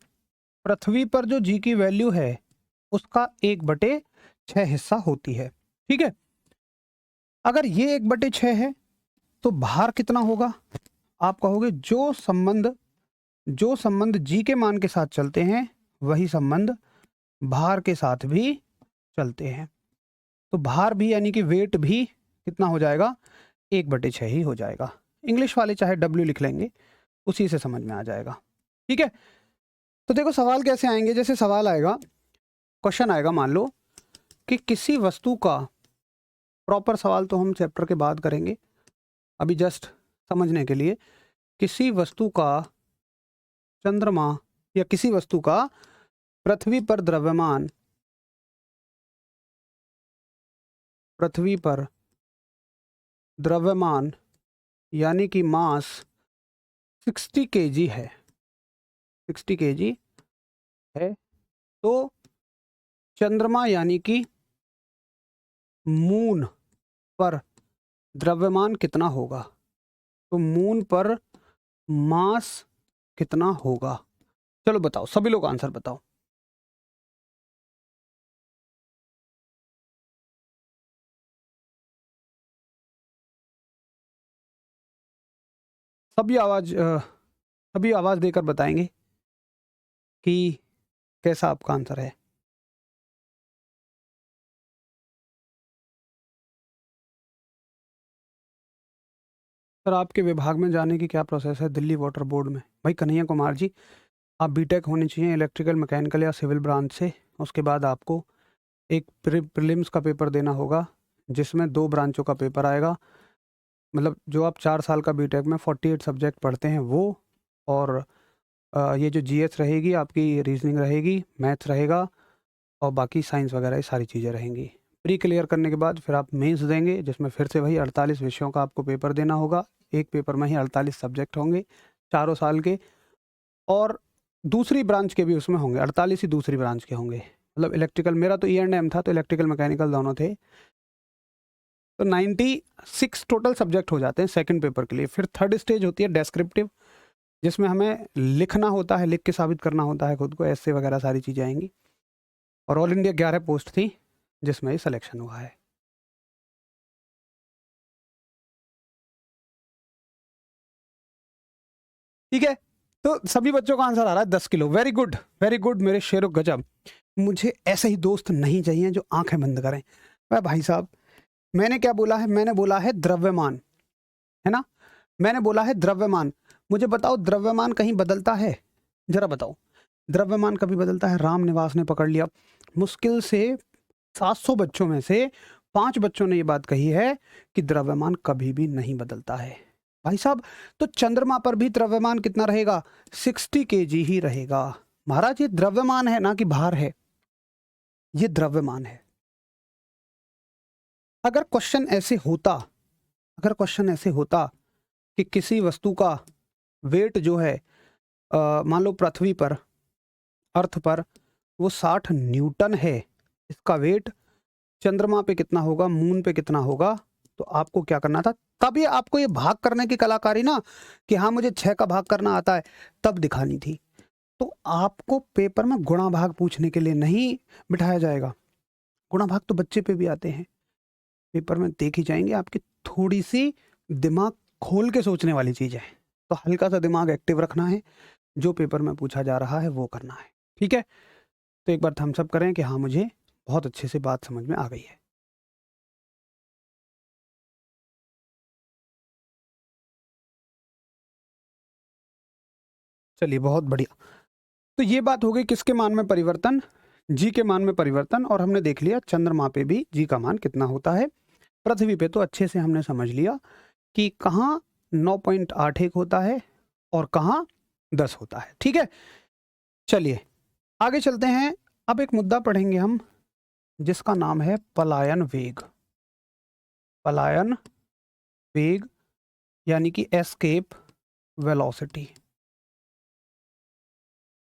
पृथ्वी पर जो जी की वैल्यू है उसका 1/6 हिस्सा होती है। ठीक है, अगर ये 1/6 है तो भार कितना होगा? आप कहोगे जो संबंध जी के मान के साथ चलते हैं वही संबंध भार के साथ भी चलते हैं। तो भार भी यानी कि वेट भी कितना हो जाएगा? 1/6 ही हो जाएगा। इंग्लिश वाले चाहे W लिख लेंगे, उसी से समझ में आ जाएगा। ठीक है, तो देखो सवाल कैसे आएंगे। जैसे सवाल आएगा, क्वेश्चन आएगा, मान लो कि किसी वस्तु का, प्रॉपर सवाल तो हम चैप्टर के बाद करेंगे, अभी जस्ट समझने के लिए, किसी वस्तु का चंद्रमा या किसी वस्तु का पृथ्वी पर द्रव्यमान यानी कि मास 60 kg है, 60 kg है, तो चंद्रमा यानी कि मून पर द्रव्यमान कितना होगा? तो मून पर मास कितना होगा? चलो बताओ, सभी लोग आंसर बताओ। सभी आवाज देकर बताएंगे कि कैसा आपका आंसर है। सर आपके विभाग में जाने की क्या प्रोसेस है दिल्ली वाटर बोर्ड में? भाई कन्हैया कुमार जी, आप बीटेक होनी चाहिए इलेक्ट्रिकल मैकेनिकल या सिविल ब्रांच से। उसके बाद आपको एक प्रीलिम्स का पेपर देना होगा जिसमें 2 ब्रांचों का पेपर आएगा। मतलब जो आप 4 साल का बीटेक में 48 सब्जेक्ट पढ़ते हैं वो, और ये जो जीएस रहेगी आपकी, रीजनिंग रहेगी, मैथ्स रहेगा, और बाकी साइंस वगैरह ये सारी चीज़ें रहेंगी। प्री क्लियर करने के बाद फिर आप मेंस देंगे, जिसमें फिर से वही 48 विषयों का आपको पेपर देना होगा। एक पेपर में ही 48 सब्जेक्ट होंगे चारों साल के, और दूसरी ब्रांच के भी उसमें होंगे 48 ही, दूसरी ब्रांच के होंगे। मतलब इलेक्ट्रिकल, मेरा तो E&M था तो इलेक्ट्रिकल मैकेनिकल दोनों थे, तो 96 टोटल सब्जेक्ट हो जाते हैं सेकंड पेपर के लिए। फिर थर्ड स्टेज होती है डेस्क्रिप्टिव, जिसमें हमें लिखना होता है, लिख के साबित करना होता है खुद को, ऐसे वगैरह सारी चीज़ें आएंगी। और ऑल इंडिया 11 पोस्ट थी जिसमें ये सिलेक्शन हुआ है। ठीक है, तो सभी बच्चों का आंसर आ रहा है 10 kilo. Very good, very good मेरे शेरो गजब। मुझे ऐसे ही दोस्त नहीं चाहिए जो आंखें बंद करें। वह भाई साहब, मैंने क्या बोला है? मैंने बोला है द्रव्यमान, है ना? मैंने बोला है द्रव्यमान। मुझे बताओ द्रव्यमान कहीं बदलता है? जरा बताओ, द्रव्यमान कभी बदलता है? राम निवास ने पकड़ लिया। मुश्किल से 700 बच्चों में से 5 बच्चों ने ये बात कही है कि द्रव्यमान कभी भी नहीं बदलता है। भाई साहब, तो चंद्रमा पर भी द्रव्यमान कितना रहेगा? 60 kg ही रहेगा। महाराज ये द्रव्यमान है ना कि भार है, ये द्रव्यमान है। अगर क्वेश्चन ऐसे होता, अगर क्वेश्चन ऐसे होता कि किसी वस्तु का वेट जो है, मान लो पृथ्वी पर, अर्थ पर वो 60 न्यूटन है, इसका वेट चंद्रमा पे कितना होगा, मून पे कितना होगा, तो आपको क्या करना था? तब ये आपको ये भाग करने की कलाकारी ना, कि हाँ मुझे 6 का भाग करना आता है, तब दिखानी थी। तो आपको पेपर में गुणा भाग पूछने के लिए नहीं बिठाया जाएगा। गुणा भाग तो बच्चे पे भी आते हैं, पेपर में देख ही जाएंगे। आपकी थोड़ी सी दिमाग खोल के सोचने वाली चीज़ है, तो हल्का सा दिमाग एक्टिव रखना है, जो पेपर में पूछा जा रहा है वो करना है। ठीक है, तो एक बार थम्स अप करें कि हाँ मुझे बहुत अच्छे से बात समझ में आ गई है। चलिए बहुत बढ़िया। तो ये बात हो गई किसके मान में परिवर्तन? जी के मान में परिवर्तन। और हमने देख लिया चंद्रमा पे भी जी का मान कितना होता है। पृथ्वी पे तो अच्छे से हमने समझ लिया कि कहाँ 9.81 होता है और कहाँ 10 होता है। ठीक है, चलिए आगे चलते हैं। अब एक मुद्दा पढ़ेंगे हम जिसका नाम है पलायन वेग। पलायन वेग यानी कि एस्केप वेलोसिटी।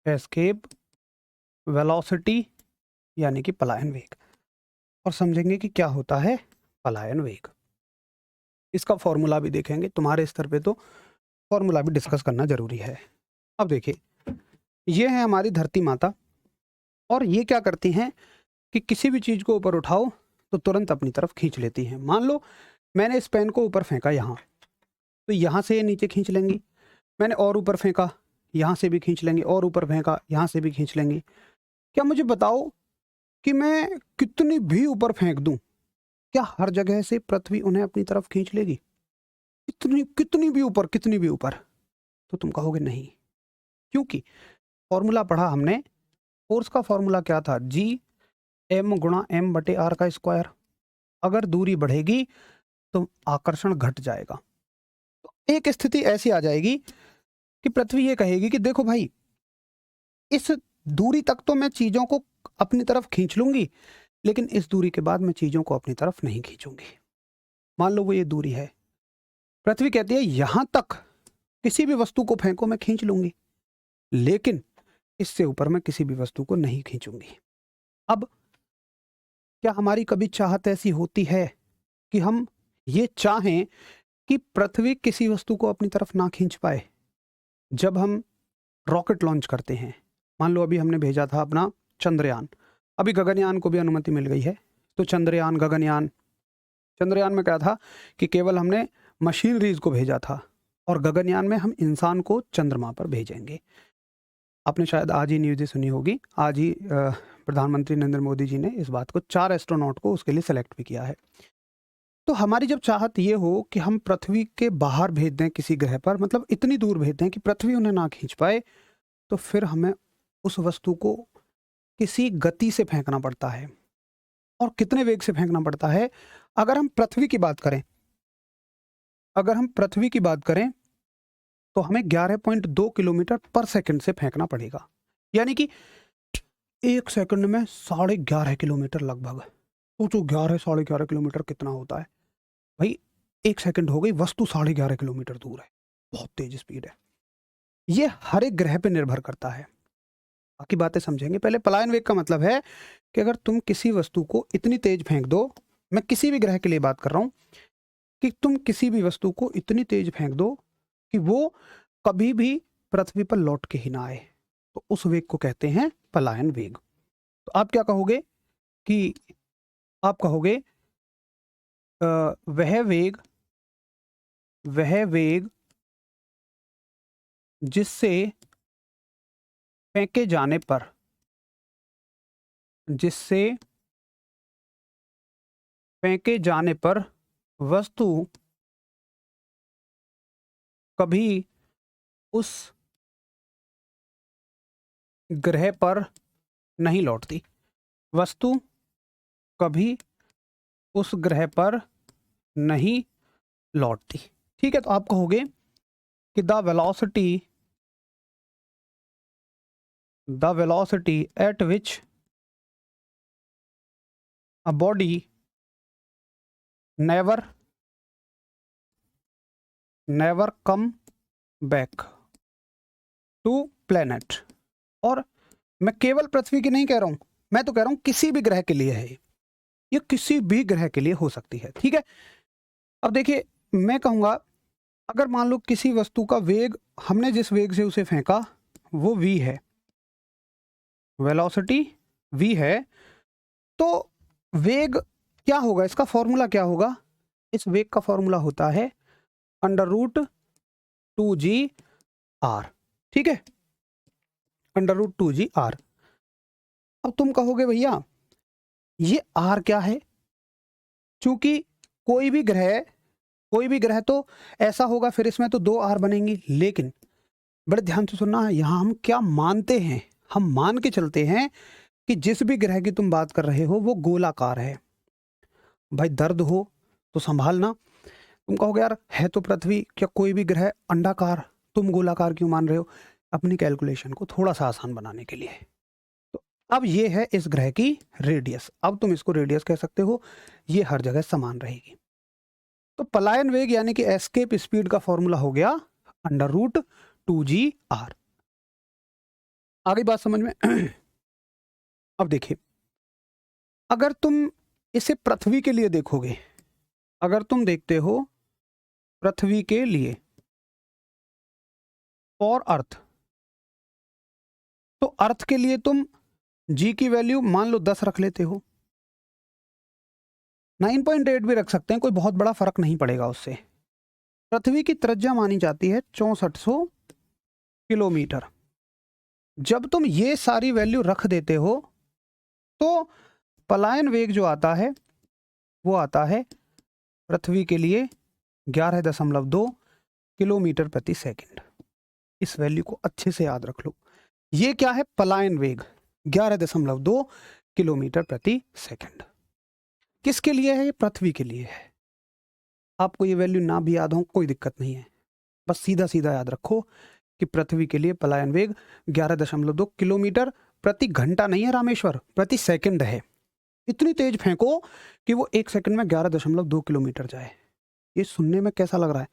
एस्केप वेलोसिटी यानी कि पलायन वेग। और समझेंगे कि क्या होता है पलायन वेग। इसका फॉर्मूला भी देखेंगे। तुम्हारे स्तर पे तो फॉर्मूला भी डिस्कस करना जरूरी है। अब देखिए, ये है हमारी धरती माता, और ये क्या करती हैं कि किसी भी चीज़ को ऊपर उठाओ तो तुरंत अपनी तरफ खींच लेती हैं। मान लो मैंने इस पेन को ऊपर फेंका यहाँ, तो यहाँ से ये नीचे खींच लेंगी। मैंने और ऊपर फेंका, यहाँ से भी खींच लेंगी, और ऊपर फेंका, यहाँ से भी खींच लेंगी। क्या मुझे बताओ कि मैं कितनी भी ऊपर फेंक दूं, क्या हर जगह से पृथ्वी उन्हें अपनी तरफ खींच लेगी? कितनी कितनी भी ऊपर, कितनी भी ऊपर? तो तुम कहोगे नहीं, क्योंकि फॉर्मूला पढ़ा हमने, फोर्स का फॉर्मूला क्या था? जी एम गुणा एम बटे आर का स्क्वायर। अगर दूरी बढ़ेगी तो आकर्षण घट जाएगा। तो एक स्थिति ऐसी आ जाएगी कि पृथ्वी ये कहेगी कि देखो भाई, इस दूरी तक तो मैं चीजों को अपनी तरफ खींच लूंगी, लेकिन इस दूरी के बाद मैं चीजों को अपनी तरफ नहीं खींचूंगी। मान लो वो ये दूरी है, पृथ्वी कहती है यहां तक किसी भी वस्तु को फेंको मैं खींच लूंगी, लेकिन इससे ऊपर मैं किसी भी वस्तु को नहीं खींचूंगी। अब क्या हमारी कभी चाहत ऐसी होती है कि हम ये चाहें कि पृथ्वी किसी वस्तु को अपनी तरफ ना खींच पाए? जब हम रॉकेट लॉन्च करते हैं, मान लो अभी हमने भेजा था अपना चंद्रयान, अभी गगनयान को भी अनुमति मिल गई है, तो चंद्रयान, गगनयान, चंद्रयान में क्या था कि केवल हमने मशीनरीज को भेजा था, और गगनयान में हम इंसान को चंद्रमा पर भेजेंगे। आपने शायद आज ही न्यूज़ सुनी होगी, आज ही प्रधानमंत्री नरेंद्र मोदी जी ने इस बात को, 4 एस्ट्रोनॉट को उसके लिए सेलेक्ट भी किया है। तो हमारी जब चाहत ये हो कि हम पृथ्वी के बाहर भेज दें किसी ग्रह पर, मतलब इतनी दूर भेज दें कि पृथ्वी उन्हें ना खींच पाए, तो फिर हमें उस वस्तु को किसी गति से फेंकना पड़ता है। और कितने वेग से फेंकना पड़ता है? अगर हम पृथ्वी की बात करें, अगर हम पृथ्वी की बात करें तो हमें 11.2 किलोमीटर पर सेकंड से फेंकना पड़ेगा। यानी कि 1 सेकंड में 11.5 किलोमीटर लगभग। सोचो 11.5 किलोमीटर कितना होता है भाई? 1 सेकंड हो गई, वस्तु 11.5 किलोमीटर दूर है, बहुत तेज स्पीड है। ये हर एक ग्रह पे निर्भर करता है। बाकी बातें समझेंगे, पहले पलायन वेग का मतलब है कि अगर तुम किसी वस्तु को इतनी तेज फेंक दो, मैं किसी भी ग्रह के लिए बात कर रहा हूं, कि तुम किसी भी वस्तु को इतनी तेज फेंक दो कि वो कभी भी पृथ्वी पर लौट के ही ना आए, तो उस वेग को कहते हैं पलायन वेग। तो आप क्या कहोगे कि आप कहोगे वह वेग जिससे फेंके जाने पर, जिससे फेंके जाने पर वस्तु कभी उस ग्रह पर नहीं लौटती, वस्तु कभी उस ग्रह पर नहीं लौटती। ठीक है, तो आप कहोगे कि the velocity at which a body never come back to planet. और मैं केवल पृथ्वी की नहीं कह रहा हूं, मैं तो कह रहा हूं किसी भी ग्रह के लिए है ये किसी भी ग्रह के लिए हो सकती है। ठीक है, अब देखिए, मैं कहूंगा अगर मान लो किसी वस्तु का वेग, हमने जिस वेग से उसे फेंका वो v है, वेलोसिटी v है, तो वेग क्या होगा, इसका फॉर्मूला क्या होगा? इस वेग का फॉर्मूला होता है √2g_r। ठीक है, √2g_r। अब तुम कहोगे भैया ये r क्या है? चूंकि कोई भी ग्रह तो ऐसा होगा, फिर इसमें तो 2 r बनेंगी, लेकिन बड़े ध्यान से सुनना है, यहां हम क्या मानते हैं? हम मान के चलते हैं कि जिस भी ग्रह की तुम बात कर रहे हो वो गोलाकार है। भाई दर्द हो तो संभालना। तुम कहोगे यार है तो पृथ्वी, क्या कोई भी ग्रह अंडाकार, तुम गोलाकार क्यों मान रहे हो? अपनी कैलकुलेशन को थोड़ा सा आसान बनाने के लिए। तो अब ये है इस ग्रह की रेडियस, अब तुम इसको रेडियस कह सकते हो, ये हर जगह समान रहेगी। तो पलायन वेग यानी कि एस्केप स्पीड का फॉर्मूला हो गया √2g_r। आगे बात समझ में? अब देखिए, अगर तुम इसे पृथ्वी के लिए देखोगे, अगर तुम देखते हो पृथ्वी के लिए, फॉर अर्थ, तो अर्थ के लिए तुम जी की वैल्यू मान लो 10 रख लेते हो, 9.8 भी रख सकते हैं, कोई बहुत बड़ा फर्क नहीं पड़ेगा उससे। पृथ्वी की त्रिज्या मानी जाती है 6400 किलोमीटर। जब तुम ये सारी वैल्यू रख देते हो तो पलायन वेग जो आता है वो आता है पृथ्वी के लिए 11.2 किलोमीटर प्रति सेकंड। इस वैल्यू को अच्छे से याद रख लो। ये क्या है? पलायन वेग 11.2 किलोमीटर प्रति सेकंड। किसके लिए है? ये पृथ्वी के लिए है। आपको ये वैल्यू ना भी याद हो कोई दिक्कत नहीं है, बस सीधा सीधा याद रखो कि पृथ्वी के लिए पलायन वेग 11.2 किलोमीटर प्रति घंटा नहीं है रामेश्वर, प्रति सेकंड है। इतनी तेज फेंको कि वो 1 सेकंड में 11.2 किलोमीटर जाए। ये सुनने में कैसा लग रहा है?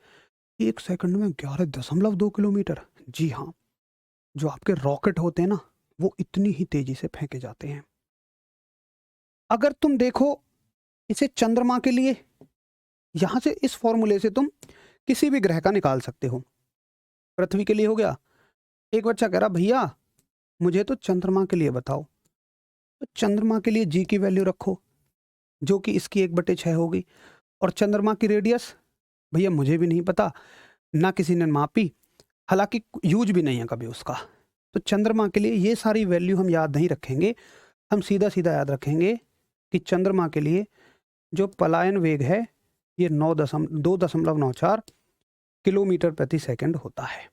1 सेकंड में 11.2 किलोमीटर? जी हाँ, जो आपके रॉकेट होते हैं ना वो इतनी ही तेजी से फेंके जाते हैं। अगर तुम देखो इसे चंद्रमा के लिए, यहां से इस फॉर्मूले से तुम किसी भी ग्रह का निकाल सकते हो। पृथ्वी के लिए हो गया। एक बच्चा कह रहा भैया मुझे तो चंद्रमा के लिए बताओ, तो चंद्रमा के लिए जी की वैल्यू रखो जो कि इसकी 1/6 होगी। और चंद्रमा की रेडियस भैया मुझे भी नहीं पता, ना किसी ने मापी, हालांकि यूज भी नहीं है कभी उसका। तो चंद्रमा के लिए ये सारी वैल्यू हम याद नहीं रखेंगे, हम सीधा सीधा याद रखेंगे कि चंद्रमा के लिए जो पलायन वेग है ये 2.94 किलोमीटर प्रति सेकंड होता है।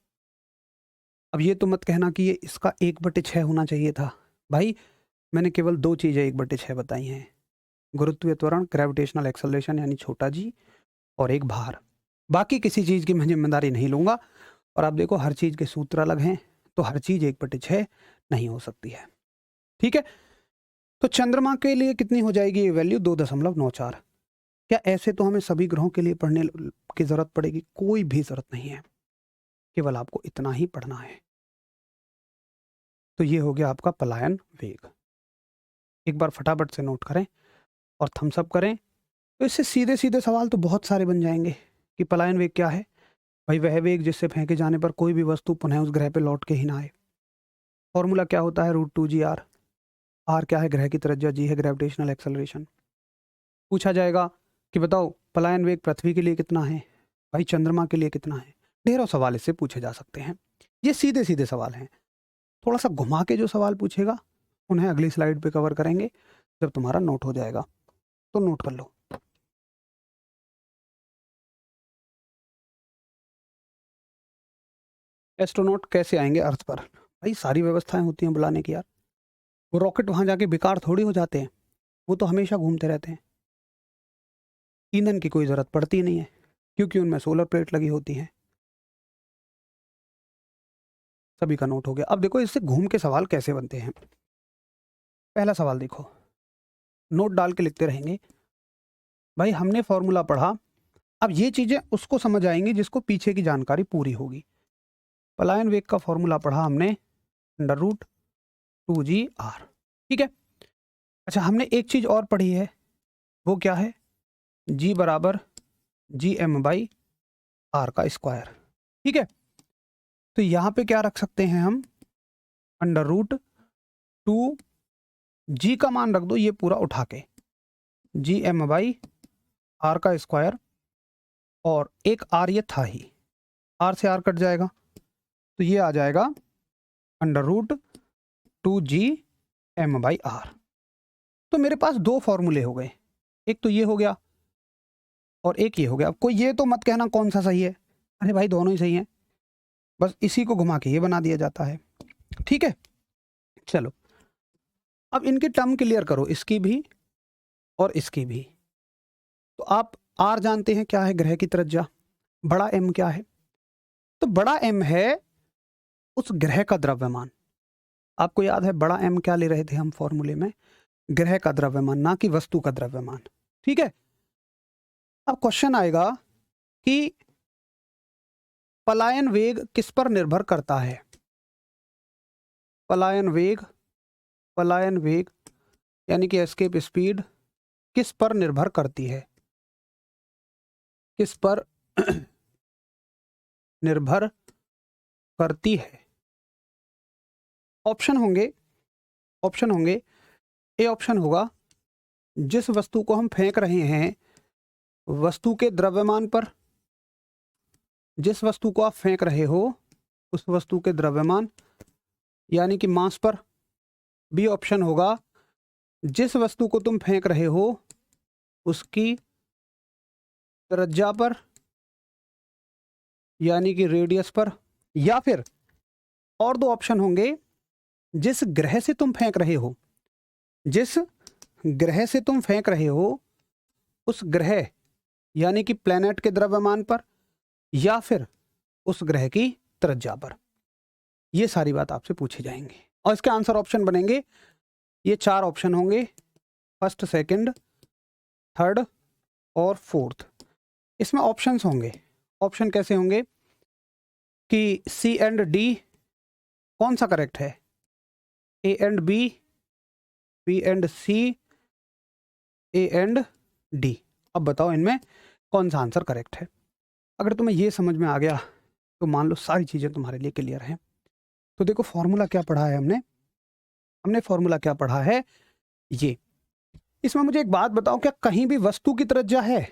अब ये तो मत कहना कि ये इसका 1/6 होना चाहिए था। भाई मैंने केवल 2 चीज़ें 1/6 बताई हैं, गुरुत्वीय त्वरण ग्रेविटेशनल एक्सेलरेशन यानी छोटा जी, और एक भार। बाकी किसी चीज़ की मैं जिम्मेदारी नहीं लूँगा। और आप देखो हर चीज़ के सूत्र अलग हैं, तो हर चीज़ 1/6 नहीं हो सकती है। ठीक है, तो चंद्रमा के लिए कितनी हो जाएगी ये वैल्यू? 2.94। क्या ऐसे तो हमें सभी ग्रहों के लिए पढ़ने की ज़रूरत पड़ेगी? कोई भी ज़रूरत नहीं है, केवल आपको इतना ही पढ़ना है। तो ये हो गया आपका पलायन वेग। एक बार फटाफट से नोट करें और थम्स अप करें। तो इससे सीधे सीधे सवाल तो बहुत सारे बन जाएंगे कि पलायन वेग क्या है। भाई वह वेग जिससे फेंके जाने पर कोई भी वस्तु पुनः उस ग्रह पे लौट के ही ना आए। फॉर्मूला क्या होता है? √2g r। आर क्या है? ग्रह की त्रिज्या, जी है ग्रेविटेशनल एक्सेलरेशन। पूछा जाएगा कि बताओ पलायन वेग पृथ्वी के लिए कितना है, भाई चंद्रमा के लिए कितना है। ढेरों सवाल इससे पूछे जा सकते हैं। ये सीधे सीधे सवाल हैं। थोड़ा सा घुमा के जो सवाल पूछेगा उन्हें अगली स्लाइड पे कवर करेंगे जब तुम्हारा नोट हो जाएगा, तो नोट कर लो। एस्ट्रोनॉट कैसे आएंगे अर्थ पर? भाई सारी व्यवस्थाएं होती हैं बुलाने की यार। वो रॉकेट वहां जाके बेकार थोड़ी हो जाते हैं, वो तो हमेशा घूमते रहते हैं। ईंधन की कोई ज़रूरत पड़ती नहीं है क्योंकि उनमें सोलर प्लेट लगी होती हैं। सभी का नोट हो गया। अब देखो इससे घूम के सवाल कैसे बनते हैं। पहला सवाल देखो, नोट डाल के लिखते रहेंगे। भाई हमने फॉर्मूला पढ़ा, अब ये चीज़ें उसको समझ आएंगी जिसको पीछे की जानकारी पूरी होगी। पलायन वेग का फॉर्मूला पढ़ा हमने, √2g r। ठीक है। अच्छा हमने एक चीज़ और पढ़ी है, वो क्या है? g बराबर gm/r का स्क्वायर। ठीक है, तो यहाँ पे क्या रख सकते हैं हम? √2 g का मान रख दो ये पूरा उठा के, gm/r का स्क्वायर, और एक r ये था ही, r से r कट जाएगा तो ये आ जाएगा √2gm/r। तो मेरे पास दो फॉर्मूले हो गए, एक तो ये हो गया और एक ये हो गया। अब कोई ये तो मत कहना कौन सा सही है, अरे भाई दोनों ही सही हैं, बस इसी को घुमा के ये बना दिया जाता है। ठीक है, चलो अब इनकी टर्म क्लियर करो, इसकी भी और इसकी भी। तो आप आर जानते हैं क्या है? ग्रह की त्रिज्या। बड़ा एम क्या है? तो बड़ा एम है उस ग्रह का द्रव्यमान। आपको याद है बड़ा एम क्या ले रहे थे हम फॉर्मूले में? ग्रह का द्रव्यमान, ना कि वस्तु का द्रव्यमान। ठीक है, अब क्वेश्चन आएगा कि पलायन वेग किस पर निर्भर करता है? पलायन वेग यानी कि एस्केप स्पीड किस पर निर्भर करती है? किस पर निर्भर करती है। ऑप्शन होंगे ए ऑप्शन होगा जिस वस्तु को हम फेंक रहे हैं वस्तु के द्रव्यमान पर, जिस वस्तु को आप फेंक रहे हो उस वस्तु के द्रव्यमान यानी कि मास पर। बी ऑप्शन होगा जिस वस्तु को तुम फेंक रहे हो उसकी त्रिज्या पर यानी कि रेडियस पर। या फिर और दो ऑप्शन होंगे जिस ग्रह से तुम फेंक रहे हो, जिस ग्रह से तुम फेंक रहे हो उस ग्रह यानी कि प्लैनेट के द्रव्यमान पर या फिर उस ग्रह की त्रिज्या पर। ये सारी बात आपसे पूछी जाएंगी और इसके आंसर ऑप्शन बनेंगे, ये 4 ऑप्शन होंगे, फर्स्ट, सेकंड, थर्ड और फोर्थ। इसमें ऑप्शंस होंगे, ऑप्शन कैसे होंगे कि सी एंड डी कौन सा करेक्ट है, A and B, B and C, A and D. अब बताओ इनमें कौन सा आंसर करेक्ट है। अगर तुम्हें ये समझ में आ गया तो मान लो सारी चीज़ें तुम्हारे लिए क्लियर हैं। तो देखो फॉर्मूला क्या पढ़ा है हमने फॉर्मूला क्या पढ़ा है ये। इसमें मुझे एक बात बताओ, क्या कहीं भी वस्तु की त्रिज्या है,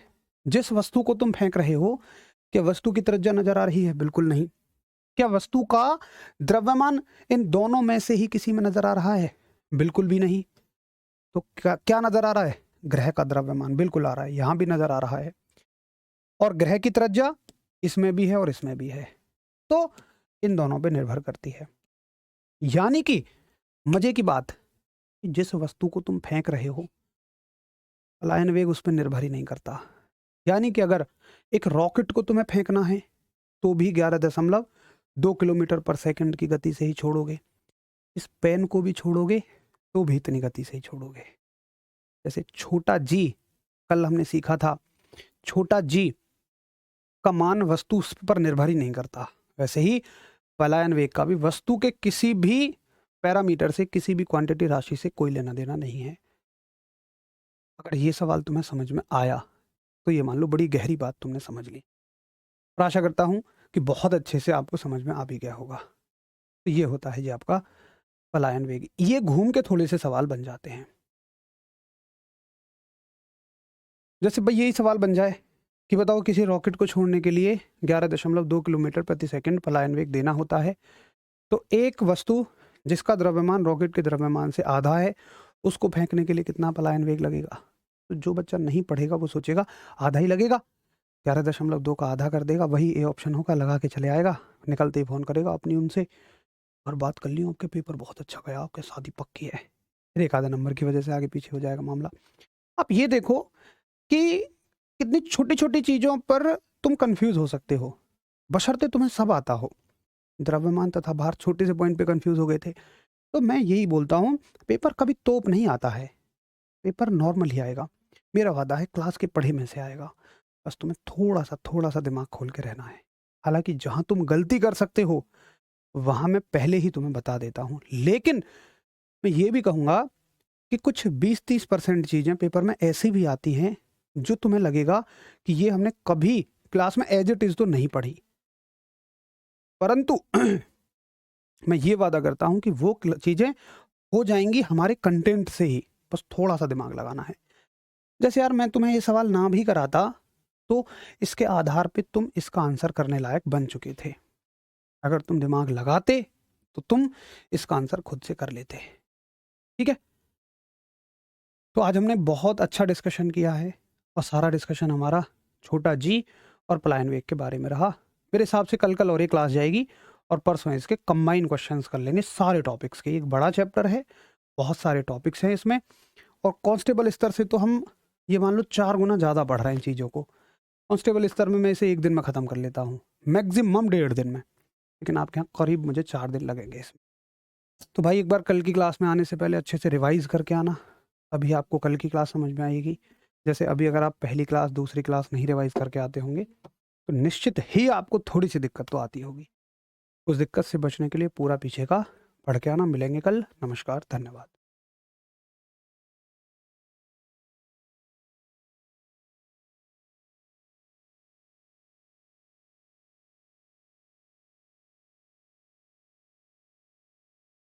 जिस वस्तु को तुम फेंक रहे हो क्या वस्तु की त्रिज्या नजर आ रही है? बिल्कुल नहीं। क्या वस्तु का द्रव्यमान इन दोनों में से ही किसी में नजर आ रहा है? बिल्कुल भी नहीं। तो क्या नजर आ रहा है? ग्रह का द्रव्यमान बिल्कुल आ रहा है, यहां भी नजर आ रहा है और ग्रह की त्रिज्या इसमें भी है और इसमें भी है, तो इन दोनों पे निर्भर करती है। यानी कि मजे की बात, जिस वस्तु को तुम फेंक रहे हो पलायन वेग उस पर निर्भर ही नहीं करता। यानी कि अगर एक रॉकेट को तुम्हें फेंकना है तो भी 11.2 किलोमीटर पर सेकंड की गति से ही छोड़ोगे, इस पेन को भी छोड़ोगे तो भी इतनी गति से ही छोड़ोगे। जैसे छोटा जी, कल हमने सीखा था, छोटा जी का मान वस्तु पर निर्भर ही नहीं करता, वैसे ही पलायन वेग का भी वस्तु के किसी भी पैरामीटर से, किसी भी क्वांटिटी राशि से कोई लेना देना नहीं है। अगर ये सवाल तुम्हें समझ में आया तो ये मान लो बड़ी गहरी बात तुमने समझ ली, और आशा करता हूं कि बहुत अच्छे से आपको समझ में आ भी गया होगा। तो ये होता है जी आपका पलायन वेग। ये घूम के थोड़े से सवाल बन जाते हैं। जैसे भाई यही सवाल बन जाए कि बताओ किसी रॉकेट को छोड़ने के लिए 11.2 किलोमीटर प्रति सेकंड पलायन वेग देना होता है, तो एक वस्तु जिसका द्रव्यमान रॉकेट के द्रव्यमान से आधा है उसको फेंकने के लिए कितना पलायन वेग लगेगा? तो जो बच्चा नहीं पढ़ेगा वो सोचेगा आधा ही लगेगा, 11.2 का आधा कर देगा, वही ए ऑप्शन होगा, लगा के चले आएगा, निकलते ही फ़ोन करेगा अपनी उनसे, और बात कर ली आपके पेपर बहुत अच्छा गया, आपके शादी पक्की है, फिर एक आधा नंबर की वजह से आगे पीछे हो जाएगा मामला। आप ये देखो कि कितनी छोटी छोटी चीज़ों पर तुम कंफ्यूज हो सकते हो, बशर्ते तुम्हें सब आता हो। द्रव्यमान तथा भार छोटे से पॉइंट पे कंफ्यूज हो गए थे। तो मैं यही बोलता हूँ, पेपर कभी तोप नहीं आता है, पेपर नॉर्मल ही आएगा। मेरा वादा है क्लास के पढ़े में से आएगा, बस तुम्हें थोड़ा सा दिमाग खोल के रहना है। हालांकि जहाँ तुम गलती कर सकते हो वहाँ मैं पहले ही तुम्हें बता देता हूँ, लेकिन मैं ये भी कहूँगा कि कुछ 20-30% चीज़ें पेपर में ऐसी भी आती हैं जो तुम्हें लगेगा कि ये हमने कभी क्लास में एज इट इज़ तो नहीं पढ़ी, परंतु मैं ये वादा करता हूं कि वो चीज़ें हो जाएंगी हमारे कंटेंट से ही, बस थोड़ा सा दिमाग लगाना है। जैसे यार मैं तुम्हें ये सवाल ना भी कराता तो इसके आधार पे तुम इसका आंसर करने लायक बन चुके थे। अगर तुम दिमाग लगाते तो तुम इसका आंसर खुद से कर लेते। ठीक है, तो आज हमने बहुत अच्छा डिस्कशन किया है और सारा डिस्कशन हमारा छोटा जी और पलायन वेग के बारे में रहा। मेरे हिसाब से कल और एक क्लास जाएगी और परसों इसके कंबाइन क्वेश्चंस कर लेंगे सारे टॉपिक्स के। एक बड़ा चैप्टर है, बहुत सारे टॉपिक्स हैं इसमें, और कांस्टेबल स्तर से तो हम ये मान लो 4 गुना ज़्यादा पढ़ रहे हैं चीज़ों को। कांस्टेबल स्तर में मैं इसे 1 दिन में ख़त्म कर लेता हूँ, मैक्सिमम 1.5 दिन में, लेकिन आपके यहाँ करीब मुझे 4 दिन लगेंगे इसमें। तो भाई एक बार कल की क्लास में आने से पहले अच्छे से रिवाइज़ करके आना, अभी आपको कल की क्लास समझ में आएगी। जैसे अभी अगर आप पहली क्लास दूसरी क्लास नहीं रिवाइज़ करके आते होंगे तो निश्चित ही आपको थोड़ी सी दिक्कत तो आती होगी। उस दिक्कत से बचने के लिए पूरा पीछे का पढ़ के आना। मिलेंगे कल, नमस्कार, धन्यवाद।